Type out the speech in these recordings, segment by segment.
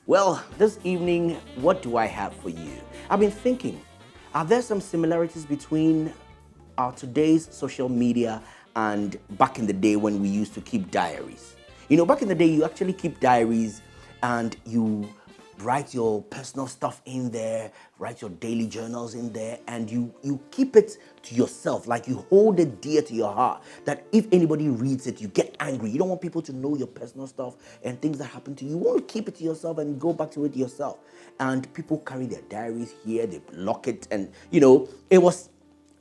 Well, this evening, what do I have for you? I've been thinking, are there some similarities between our today's social media and back in the day when we used to keep diaries? You know, back in the day, you actually keep diaries and you write your personal stuff in there, write your daily journals in there, and you keep it to yourself, like you hold it dear to your heart, that if anybody reads it, you get angry. You don't want people to know your personal stuff and things that happen to you. You want to keep it to yourself and go back to it yourself. And people carry their diaries here, they lock it, and it was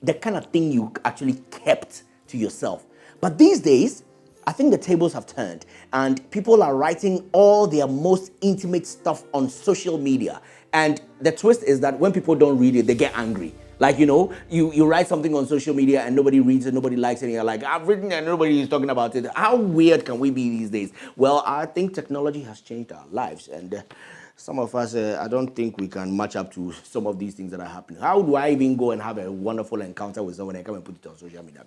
the kind of thing you actually kept to yourself. But these days, I think the tables have turned and people are writing all their most intimate stuff on social media. And the twist is that when people don't read it, they get angry. Like, you write something on social media and nobody reads it, nobody likes it, and you're like, I've written it and nobody is talking about it. How weird can we be these days? Well, I think technology has changed our lives, and some of us, I don't think we can match up to some of these things that are happening. How do I even go and have a wonderful encounter with someone and come and put it on social media?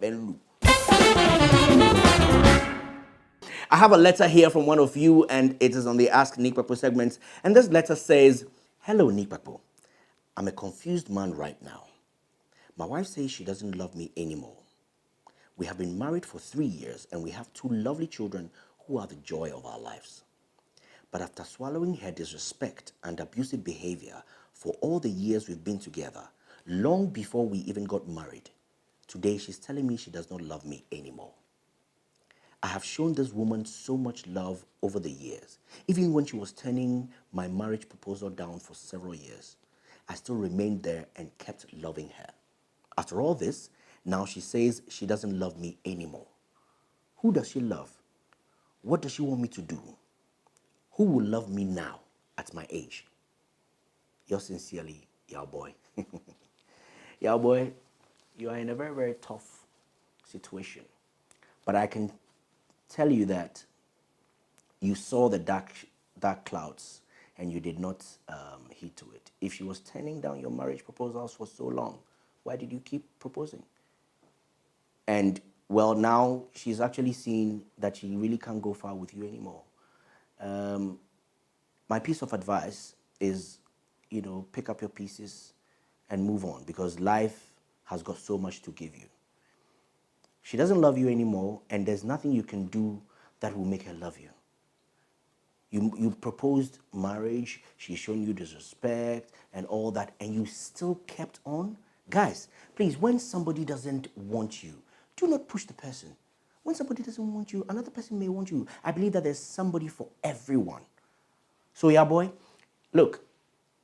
I have a letter here from one of you, and it is on the Ask Nii Kpakpo segment. And this letter says, "Hello, Nii Kpakpo. I'm a confused man right now. My wife says she doesn't love me anymore. We have been married for 3 years, and we have 2 lovely children who are the joy of our lives. But after swallowing her disrespect and abusive behavior for all the years we've been together, long before we even got married, today she's telling me she does not love me anymore. I have shown this woman so much love over the years. Even when she was turning my marriage proposal down for several years, I still remained there and kept loving her. After all this, now she says she doesn't love me anymore. Who does she love? What does she want me to do? Who will love me now at my age? Yours sincerely, Yao Boy." Yao Boy, you are in a very, very tough situation. But I can tell you that you saw the dark clouds and you did not heed to it. If she was turning down your marriage proposals for so long, why did you keep proposing? And well, now she's actually seen that she really can't go far with you anymore. My piece of advice is, pick up your pieces and move on, because life has got so much to give you. She doesn't love you anymore, and there's nothing you can do that will make her love you. You proposed marriage, she's shown you disrespect and all that, and you still kept on? Guys, please, when somebody doesn't want you, do not push the person. When somebody doesn't want you, another person may want you. I believe that there's somebody for everyone. So, yeah, boy, look,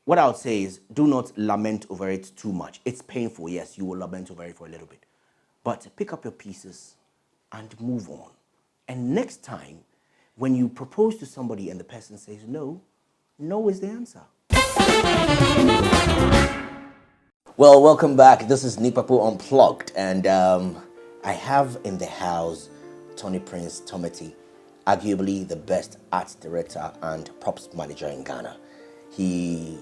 what I would say is do not lament over it too much. It's painful, yes, you will lament over it for a little bit. But pick up your pieces and move on. And next time, when you propose to somebody and the person says no, no is the answer. Well, welcome back. This is Nii Kpakpo Unplugged. And I have in the house Tony Prince Tometi, arguably the best art director and props manager in Ghana. He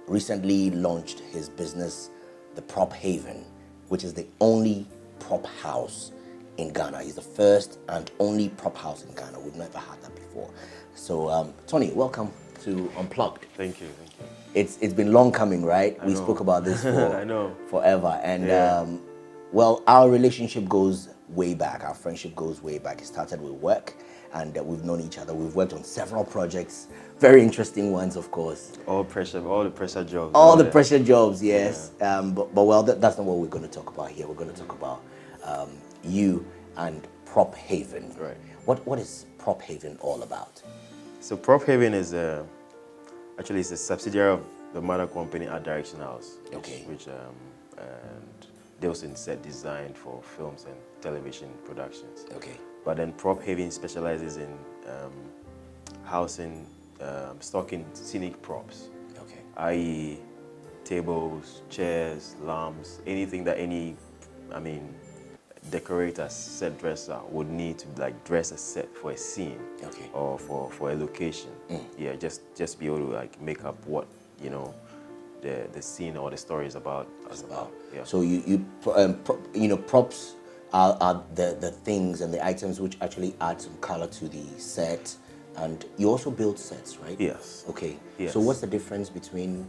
recently launched his business, The Prop Haven, which is the only prop house in Ghana. He's the first and only prop house in Ghana. We've never had that before. So, Tony, welcome to Unplugged. Thank you. It's been long coming, right? I we know. spoke about this for I know. forever, and Yeah. well, our relationship goes way back. Our friendship goes way back. It started with work, and we've known each other. We've worked on several projects, very interesting ones, of course. All the pressure jobs. All the pressure jobs, yes. Yeah. But well, that's not what we're going to talk about here. We're going to talk about you and Prop Haven. Right. What is Prop Haven all about? So Prop Haven is actually it's a subsidiary of the mother company Art Direction House, which and deals in set design for films and television productions. Okay. But then Prop Haven specializes in housing, stocking scenic props. Okay. I.e., tables, chairs, lamps, anything that decorator, set dresser would need to dress a set for a scene, okay, or for a location. Yeah, just be able to make up what the scene or the story is about. Yeah. So props are the things and the items which actually add some color to the set, And you also build sets, right? Yes. Okay. Yes. So what's the difference between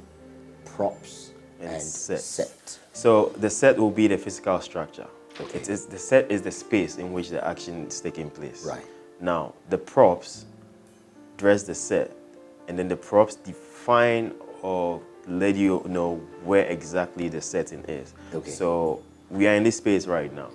props and set? So the set will be the physical structure. Okay. The set is the space in which the action is taking place. Right. Now, the props dress the set, and then the props define or let you know where exactly the setting is. Okay. So we are in this space right now,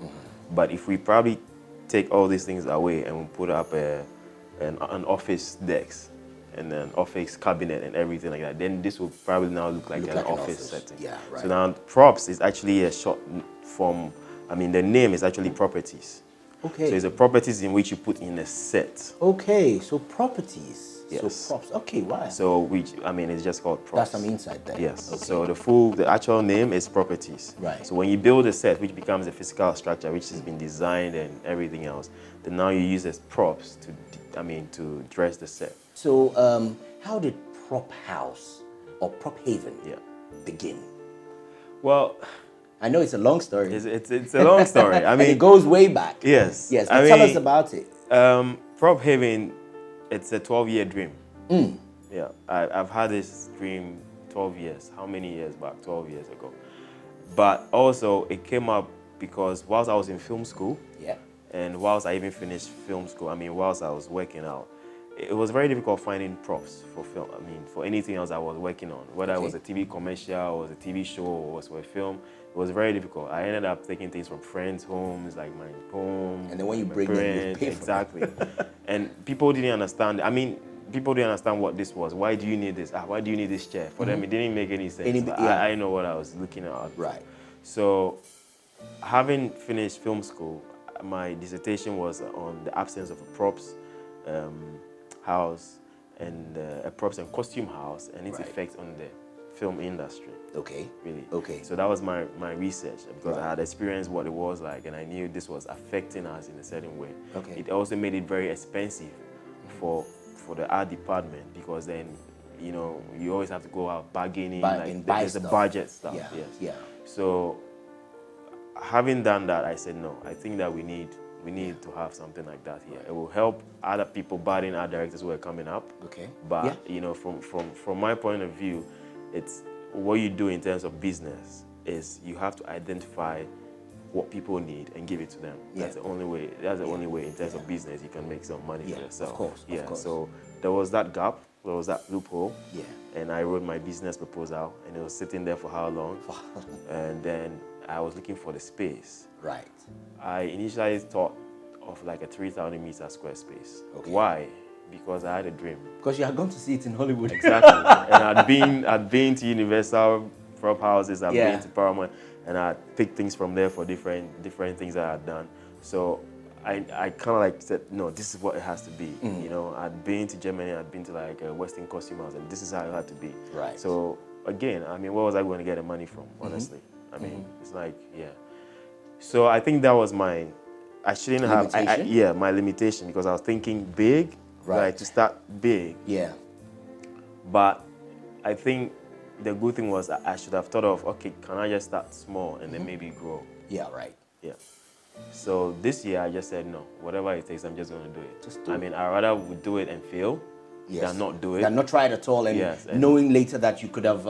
but if we probably take all these things away and we put up an office desk and an office cabinet and everything like that, then this will probably now look like an office setting. Yeah, right. So now props is actually a short form. I mean, the name is actually properties. Okay. So it's the properties in which you put in a set. Okay, so properties. Yes. So props. Okay, wow. So it's just called props. That's some insight there. Yes. Okay. So the actual name is properties. Right. So when you build a set, which becomes a physical structure, which has been designed and everything else, then now you use as props to dress the set. So how did Prop House or Prop Haven begin? Well, I know it's a long story. it's a long story. I mean, and it goes way back. Yes. Yes. But tell us about it. Prop Haven, it's a 12-year dream. Yeah, I've had this dream 12 years. How many years back? 12 years ago. But also, it came up because whilst I was in film school, and whilst I even finished film school, whilst I was working out, it was very difficult finding props for film. For anything else I was working on, whether it was a TV commercial, or was a TV show, or was for a film, it was very difficult. I ended up taking things from friends' homes, like my home. And then when you bring them, you pay for exactly. And people didn't understand. People didn't understand what this was. Why do you need this? Why do you need this chair? For them, it didn't make any sense. I know what I was looking at. Right. So, having finished film school, my dissertation was on the absence of a props house and a props and costume house and its effect on the film industry. Okay. Really. Okay. So that was my research because I had experienced what it was like and I knew this was affecting us in a certain way. Okay. It also made it very expensive for the art department because then, you always have to go out bargaining, there's the budget stuff. Yeah. Yes. Yeah. So having done that, I said, no, I think that we need to have something like that here. It will help other people, budding art directors who are coming up. Okay. But from my point of view, it's what you do in terms of business is you have to identify what people need and give it to them. That's the only way. That's the only way in terms of business you can make some money for yourself. Of course. Yeah. Of course. So there was that gap. There was that loophole. Yeah. And I wrote my business proposal, and it was sitting there for how long? And then I was looking for the space. Right. I initially thought of like a 3,000 meter square space. Okay. Why? Because I had a dream. Because you are going to see it in Hollywood. Exactly. And I'd been to Universal prop houses. I've been to Paramount, and I picked things from there for different things that I had done. So I kind of like said, no, this is what it has to be. I'd been to Germany. I'd been to like a Western costume house, and this is how it had to be. Right. So again, where was I going to get the money from? Honestly, it's like So I think that was my. I shouldn't have. My limitation because I was thinking big. Right, to start big. Yeah. But I think the good thing was I should have thought of, okay, can I just start small and then maybe grow? Yeah, right. Yeah. So this year I just said, no, whatever it takes, I'm just going to do it. Just do it. I rather would do it and fail than not do it. Than not try it at all and knowing later that you could have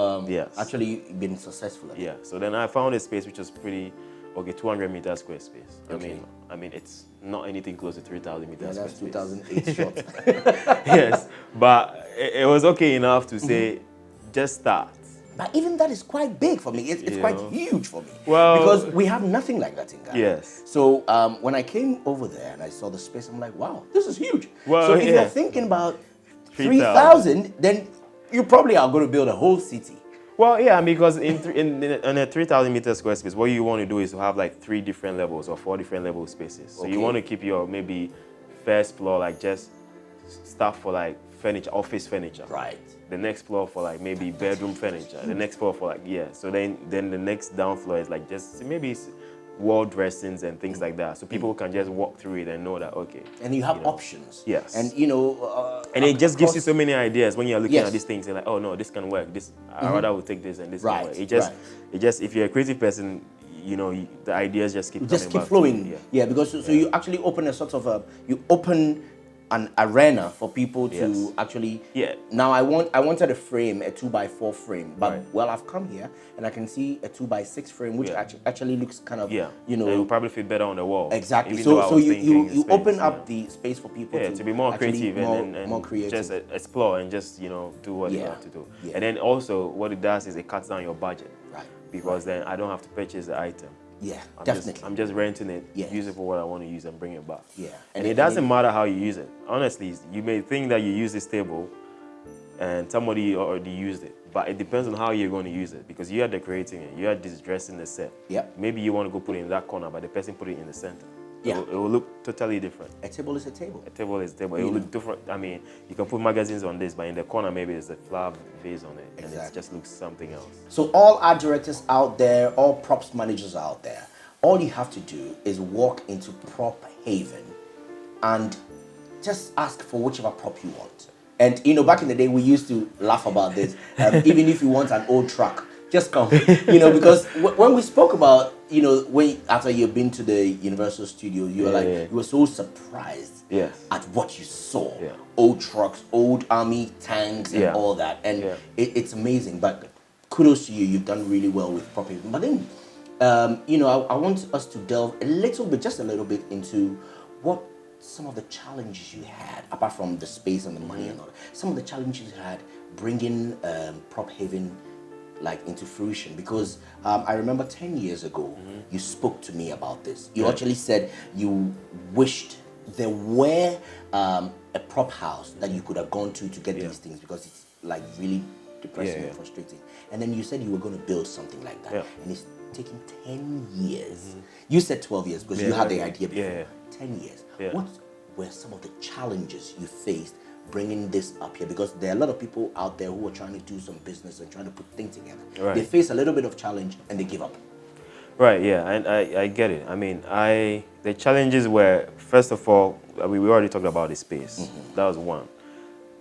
actually been successful at it. Yeah, so then I found a space which was pretty, 200 meter square space. Okay. It's not anything close to 3,000 meters square space. That's 2008 short. Yes, but it was okay enough to say, just start. But even that is quite big for me. It's quite huge for me. Well, because we have nothing like that in Ghana. Yes. So when I came over there and I saw the space, I'm like, wow, this is huge. Well, so if you're thinking about 3,000, then you probably are going to build a whole city. Well, yeah, because in a 3,000 meter square space, what you want to do is to have like 3 different levels or 4 different level spaces. So you want to keep your maybe first floor like just stuff for like furniture, office furniture. Right. The next floor for like maybe bedroom furniture. The next floor for like So then the next down floor is like just maybe wall dressings and things like that. So people can just walk through it and know that okay. And you have options. Yes. And and it just gives you so many ideas when you're looking at these things. You're like, oh no, this can work. This I rather would take this and this can work. It just if you're a creative person, the ideas just keep flowing. Yeah, because so you actually open a sort of you open an arena for people to Yes. actually. Yeah. Now I wanted a frame, a 2x4 frame, but Right. well, I've come here and I can see a 2x6 frame, which Yeah. actually looks kind of, Yeah, you and it will know, probably fit better on the wall. exactly. Even though I So was you thinking space, open up yeah. the space for people Yeah, to be more actually creative and more creative. just explore and just, you know, do what you Yeah, have to do. yeah. And then also what it does is it cuts down your budget. Right. Because then I don't have to purchase the item. Yeah, I'm definitely. I'm just renting it, Yes. use it for what I want to use and bring it back. Yeah. And it doesn't matter how you use it. Honestly, you may think that you use this table and somebody already used it. But it depends on how you're going to use it, because you are decorating it, you are dressing the set. Yep. Maybe you want to go put it in that corner, but the person put it in the center. Yeah. It will look totally different. A table is a table. A table is a table. It will look different. I mean, you can put magazines on this, but in the corner maybe there's a flower vase on it, and it just looks something else. So all art directors out there, all props managers out there, all you have to do is walk into Prop Haven and just ask for whichever prop you want. And you know, back in the day, we used to laugh about this. Even if you want an old truck, just come. You know, because when we spoke about, you know, when after you've been to the Universal Studio, you were you were so surprised at what you saw. Yeah. Old trucks, old army tanks, and all that. And it's amazing. But kudos to you. You've done really well with Prop Haven. But then, you know, I want us to delve a little bit, just a little bit, into what some of the challenges you had, apart from the space and the money and all that, some of the challenges you had bringing Prop Haven like into fruition. Because I remember 10 years ago, you spoke to me about this. You actually said you wished there were a prop house that you could have gone to get these things, because it's like really depressing and frustrating. And then you said you were going to build something like that. And it's taken 10 years. You said 12 years because you had the idea before. 10 years. What were some of the challenges you faced bringing this up here? Because there are a lot of people out there who are trying to do some business and trying to put things together. They face a little bit of challenge and they give up. Right, yeah, and I get it. I mean, the challenges were, first of all, we already talked about the space. That was one.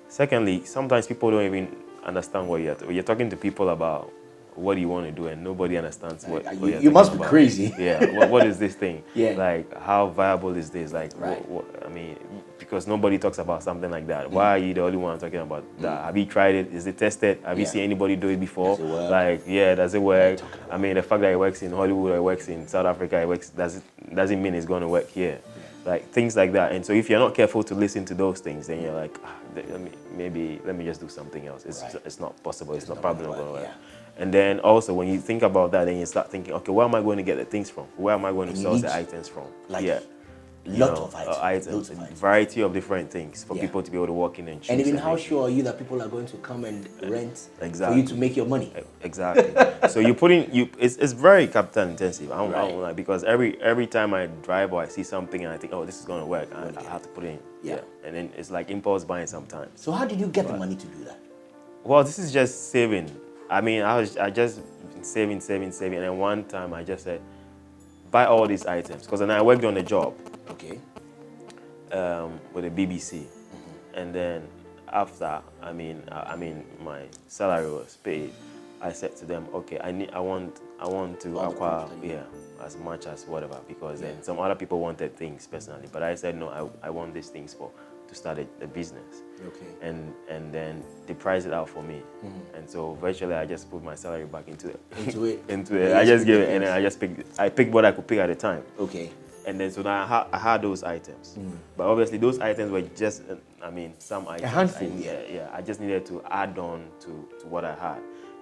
Secondly, sometimes people don't even understand what you're talking to people about. What do you want to do? And nobody understands what you must be crazy. Yeah, what is this thing? Yeah. Like, how viable is this? Like, I mean, because nobody talks about something like that. Why are you the only one talking about that? Have you tried it? Is it tested? Have you seen anybody do it before? Does it work? Like, does it work? I mean, the fact that it works in Hollywood or it works in South Africa, doesn't mean it's going to work here. Like, things like that. And so if you're not careful to listen to those things, then you're like, maybe let me just do something else. It's not possible. It's not probably not going to work. And then also when you think about that, then you start thinking, okay, where am I going to get the things from? Where am I going to source the items from? Lot of items. Variety of different things for people to be able to walk in and choose. And even how sure are you that people are going to come and rent for you to make your money? Exactly. So it's very capital intensive. I don't like, because every time I drive or I see something and I think, oh, this is going to work, I have to put it in. Yeah. And then it's like impulse buying sometimes. So how did you get the money to do that? Well, this is just saving. I mean, I just saving, and then one time I just said, buy all these items, because then I worked on a job. Okay. With the BBC, and then after, I mean, my salary was paid. I said to them, okay, I want to acquire as much as whatever, because then some other people wanted things personally, but I said no, I want these things to start a business. Okay. And then they priced it out for me, and so virtually I just put my salary back into it. I just gave it, and then I picked what I could pick at the time. Okay. And then so now I had those items, but obviously those items were just, some items. A handful. I just needed to add on to what I had,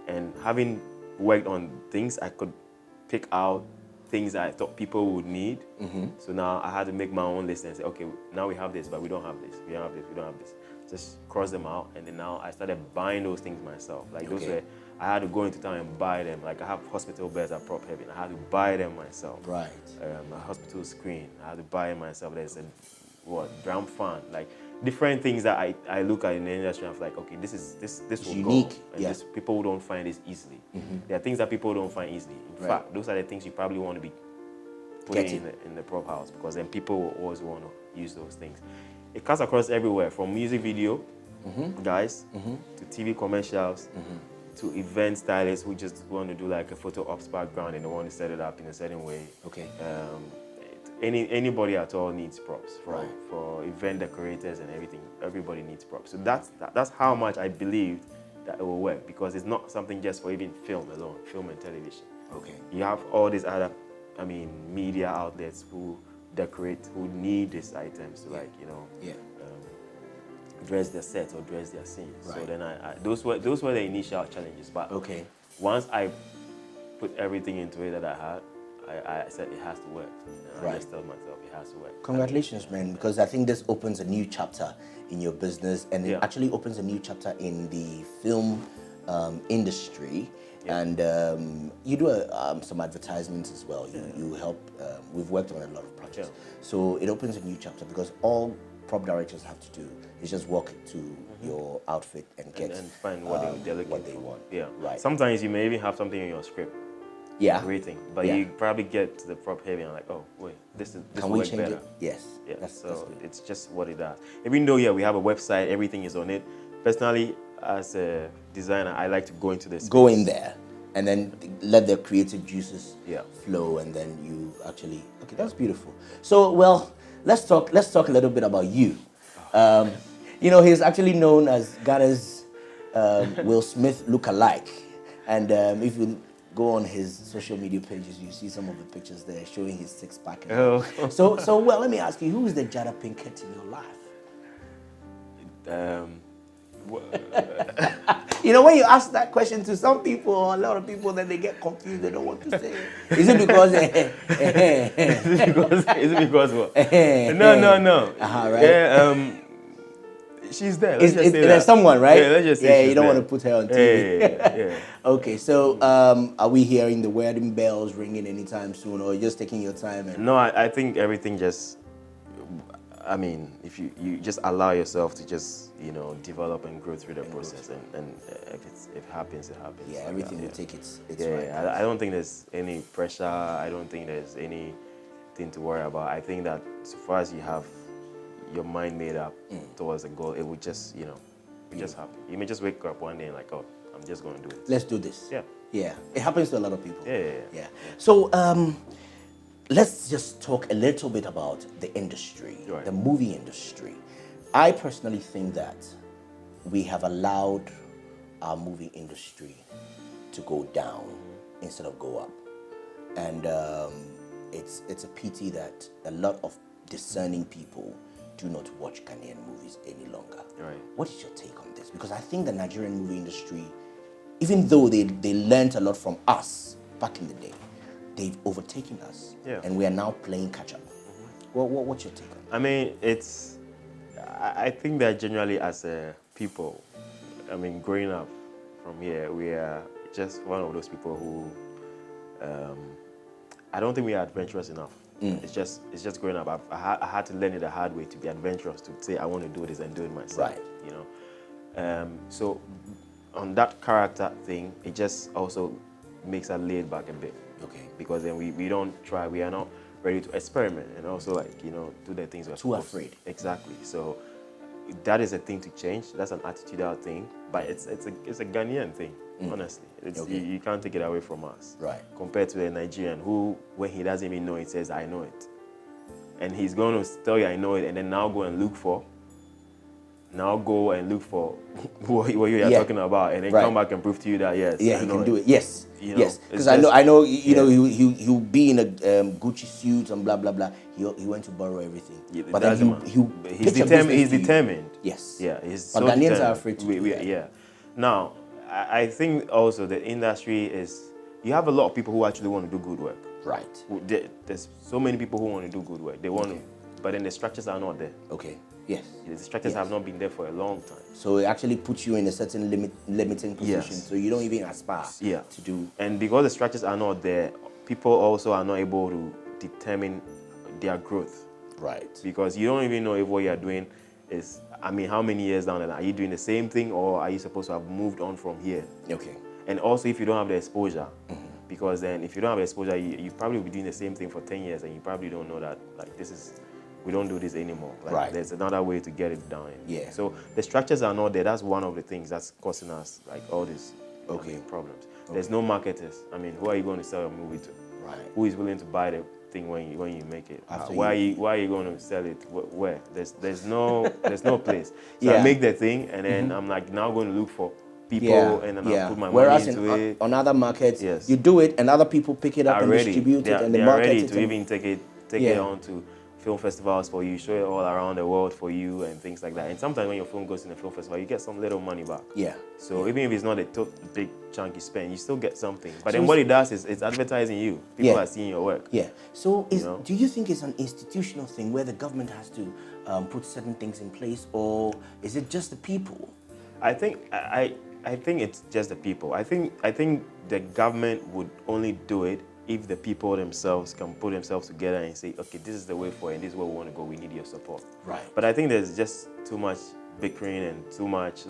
and having worked on things, I could pick out things that I thought people would need. So now I had to make my own list and say, okay, now we have this, but we don't have this. We don't have this. We don't have this. Just cross them out, and then now I started buying those things myself. Like those were, I had to go into town and buy them. Like I have hospital beds at Prop Haven. I had to buy them myself. Right. A hospital screen. I had to buy it myself. There's a drum fan. Like different things that I look at in the industry. I'm like, okay, this will unique. Go. And this, people don't find this easily. There are things that people don't find easily. In fact, those are the things you probably want to be putting in the prop house, because then people will always want to use those things. It cuts across everywhere, from music video guys to TV commercials to event stylists who just want to do like a photo ops background and they want to set it up in a certain way. Okay. anybody at all needs props for event decorators and everything. Everybody needs props. So that's how much I believed that it will work, because it's not something just for even film alone, film and television. Okay. You have all these other, media outlets who decorate, who need these items to dress their sets or dress their scenes. Right. So then those were the initial challenges. But once I put everything into it that I had, I said it has to work. And I just told myself it has to work. Congratulations, man, because I think this opens a new chapter in your business, and it actually opens a new chapter in the film industry. Yeah. And you do some advertisements as well. You help. We've worked on a lot of projects. Yeah. So it opens a new chapter, because all prop directors have to do is just walk to your outfit and get and find what they're looking what they for. want. Yeah. Right. Sometimes you may even have something in your script. Yeah. Everything. But you probably get to the prop heavy and like, oh wait, this Can will we work change better. it? Yes. Yeah. So it's just what it does. Even though we have a website, everything is on it. Personally, as a designer, I like to go into this. Go in there and then let the creative juices flow, and then you actually that's beautiful. So let's talk a little bit about you. He's actually known as Ghana's Will Smith lookalike, and if you go on his social media pages, you see some of the pictures there showing his six-pack. So let me ask you, who is the Jada Pinkett in your life? When you ask that question to some people, a lot of people, then they get confused. They don't want to say it. Is it because? Is it because what? No. Right. Yeah. She's there. There's someone, right? Yeah, let's just say you don't want to put her on TV. Yeah. Okay, so are we hearing the wedding bells ringing anytime soon, or just taking your time? No, I think everything just. If you just allow yourself to just develop and grow through the process, and if it happens, it happens. Yeah, everything will take its right. I don't think there's any pressure. I don't think there's anything to worry about. I think that so far as you have your mind made up towards a goal, it would just just happen. You may just wake up one day and like, oh, I'm just going to do it. Let's do this. Yeah. It happens to a lot of people. Yeah. So let's just talk a little bit about the industry, the movie industry. I personally think that we have allowed our movie industry to go down instead of go up. And it's a pity that a lot of discerning people do not watch Ghanaian movies any longer. Right. What is your take on this? Because I think the Nigerian movie industry, even though they learned a lot from us back in the day, they've overtaken us, and we are now playing catch-up. What's your take on it? I think that generally as a people, growing up from here, we are just one of those people who, I don't think we are adventurous enough. It's just growing up. I had to learn it the hard way to be adventurous, to say I want to do this and do it myself. Right. So on that character thing, it just also makes us laid back a bit. Okay. Because then we don't try, we are not ready to experiment and also do the things we're too afraid. Exactly. So that is a thing to change. That's an attitudinal thing, but it's a Ghanaian thing, honestly. You can't take it away from us. Right. Compared to a Nigerian who, when he doesn't even know it, says, I know it. And he's going to tell you, I know it, and then now go and look for what you are talking about, and then come back and prove to you that yes, he can do it. Yes, yes. Because I know. He'll be in a Gucci suit and blah blah blah. He went to borrow everything. But then he's determined. Yes. Yeah. He's but so Ghanaians determined. are afraid to do that. Yeah. Now, I think also the industry is. You have a lot of people who actually want to do good work. Right. There's so many people who want to do good work. They want to, but then the structures are not there. Okay. Yes. The structures have not been there for a long time. So it actually puts you in a certain limiting position. Yes. So you don't even aspire to do. And because the structures are not there, people also are not able to determine their growth. Right. Because you don't even know if what you're doing is, how many years down the line? Are you doing the same thing, or are you supposed to have moved on from here? Okay. And also if you don't have the exposure, because then if you don't have exposure, you probably will be doing the same thing for 10 years and you probably don't know that we don't do this anymore. There's another way to get it done. Yeah. So the structures are not there. That's one of the things that's causing us all these problems. There's no marketers. Who are you going to sell your movie to? Right. Who is willing to buy the thing when you make it. After Why are you going to sell it? Where? There's no place. So Yeah. I make the thing, and then I'm like now going to look for people, Yeah, and then yeah. I put my Whereas money into it. on other markets, Yes. you do it and other people pick it up and Ready. distribute it and they They are market ready it. to even take it Yeah. on to film festivals for you, show it all around the world for you and things like that. And sometimes when your film goes in a film festival, you get some little money back. Yeah. So even if it's not a big chunk you spend, you still get something. But So then what it does is it's advertising you. People are seeing your work. Yeah. So know? do you think it's an institutional thing where the government has to put certain things in place, or is it just the people? I think it's just the people. I think the government would only do it if the people themselves can put themselves together and say, okay, this is the way forward, and this is where we want to go. We need your support. Right. But I think there's just too much bickering and too much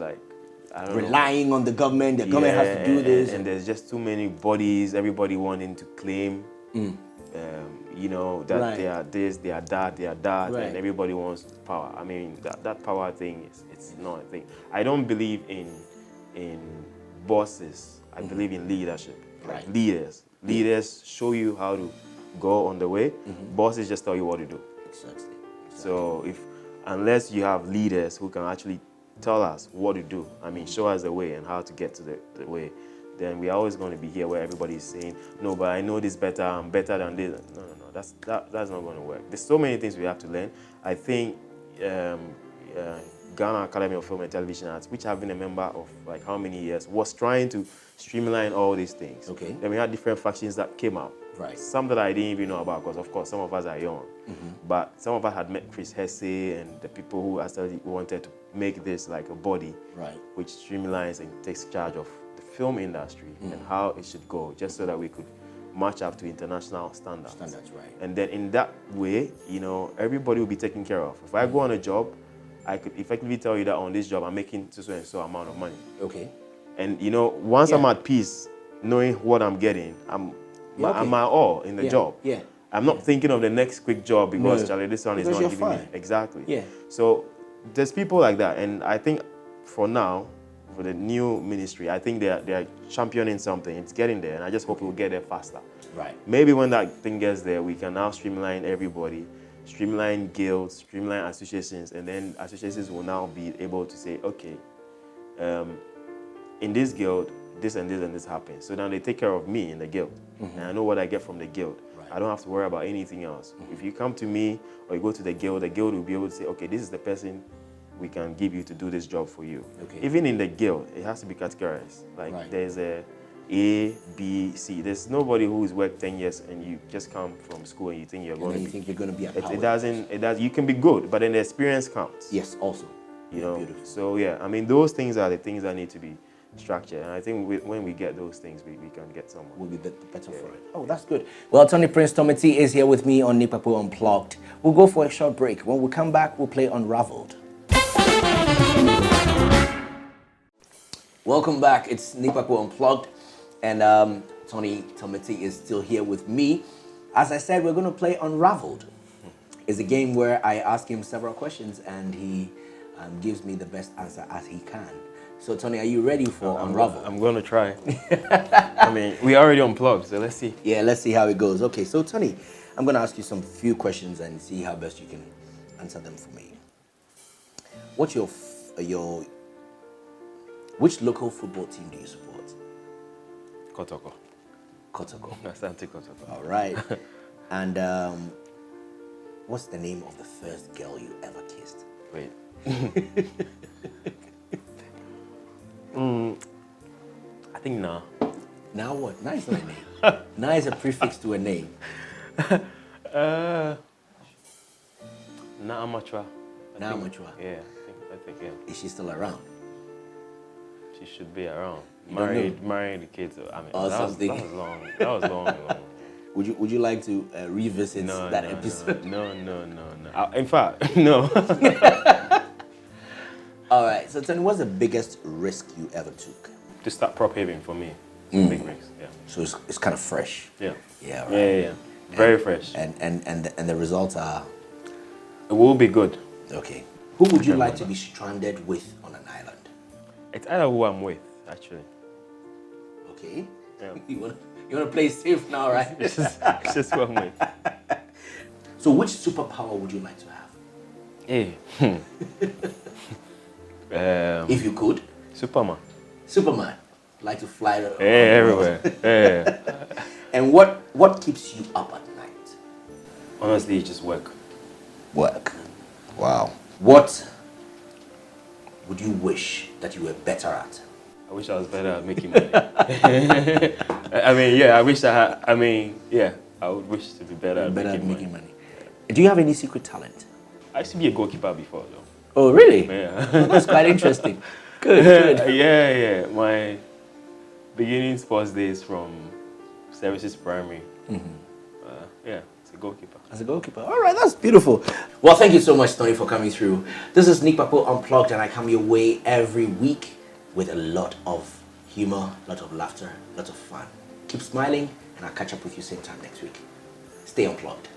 Relying on the government. The government has to do this, and there's just too many bodies. Everybody wanting to claim, that they are this, they are that, Right. and everybody wants power. I mean, that power thing it's not a thing. I don't believe in bosses. I believe in leadership. Right. Leaders show you how to go on the way. Bosses just tell you what to do. Exactly. So unless you have leaders who can actually tell us what to do, I mean, show us the way and how to get to the way, then we're always going to be here where everybody is saying, no, but I know this better, I'm better than this. No, that's not going to work. There's so many things we have to learn. I think Ghana Academy of Film and Television Arts, which I've been a member of like how many years, was trying to streamline all these things. Okay. Then we had different factions that came out. Right. Some that I didn't even know about, because of course some of us are young. But some of us had met Chris Hesse and the people who actually wanted to make this like a body, Right. which streamlines and takes charge of the film industry and how it should go, just so that we could match up to international standards. Right. And then in that way, everybody will be taken care of. If I go on a job, I could effectively tell you that on this job I'm making so and so amount of money. Okay. And once I'm at peace, knowing what I'm getting, I'm my all in the job. Yeah. I'm not thinking of the next quick job because Charlie, this one is Because not you're giving me fine. exactly. Yeah. So there's people like that, and I think for now, for the new ministry, I think they're championing something. It's getting there, and I just hope it will get there faster. Right. Maybe when that thing gets there, we can now streamline everybody, streamline guilds, streamline associations, and then associations will now be able to say, okay, in this guild, this and this and this happens. So now they take care of me in the guild, and I know what I get from the guild. Right. I don't have to worry about anything else. If you come to me or you go to the guild will be able to say, okay, this is the person we can give you to do this job for you. Okay. Even in the guild, it has to be categorized. Like there's a B, C. There's nobody who's worked 10 years and you just come from school and you think you're going to be. think you're going to be a power. It does. You can be good, but then the experience counts. Yes, also. Beautiful. So yeah, I mean, those things are the things that need to be structured, and I think when we get those things, we can get someone. We'll be better for it. Oh, that's good. Well, Tony Prince Tometi is here with me on Nii Kpakpo Unplugged. We'll go for a short break. When we come back, we'll play Unraveled. Welcome back. It's Nii Kpakpo Unplugged, and Tony Tometi is still here with me. As I said, we're going to play Unraveled. It's a game where I ask him several questions, and he gives me the best answer as he can. So, Tony, are you ready for Unraveled? I'm going to try. I mean, we already unplugged, so let's see. Yeah, let's see how it goes. Okay, so, Tony, I'm going to ask you some few questions and see how best you can answer them for me. What's which local football team do you support? Kotoko. Kotoko. Asante Kotoko. All right. And what's the name of the first girl you ever kissed? Wait. I think nah. Now what? Nah is not a name. Nah is a prefix to a name. Nah amateur. Nah amateur. Yeah, I think yeah. Is she still around? She should be around. You don't know? Married the kids. I mean, Or that something. was long. That was long ago. Would you like to revisit that episode? No. In fact, no. All right. So tell me, what's the biggest risk you ever took? To start prop having for me, big risk. Yeah. So it's kind of fresh. Yeah. Yeah. Right. Yeah. Very fresh. And the results are. It will be good. Okay. Who would you like to be stranded with on an island? It's either who I'm with, actually. Okay. Yeah. You wanna play safe now, right? It's just who I'm with. So which superpower would you like to have? Hey. If you could? Superman. Superman. Like to fly Everywhere. Hey. And what keeps you up at night? Honestly, it's just work. Work. Wow. What would you wish that you were better at? I wish I was better at making money. I mean, yeah, I wish I would wish to be better at making money. Do you have any secret talent? I used to be a goalkeeper before, though. Oh, really? Yeah. Oh, that's quite interesting. Good. Yeah. My beginning sports days from Services Primary. It's a goalkeeper. As a goalkeeper. All right, that's beautiful. Well, thank you so much, Tony, for coming through. This is Nii Kpakpo Unplugged, and I come your way every week with a lot of humor, a lot of laughter, a lot of fun. Keep smiling, and I'll catch up with you same time next week. Stay unplugged.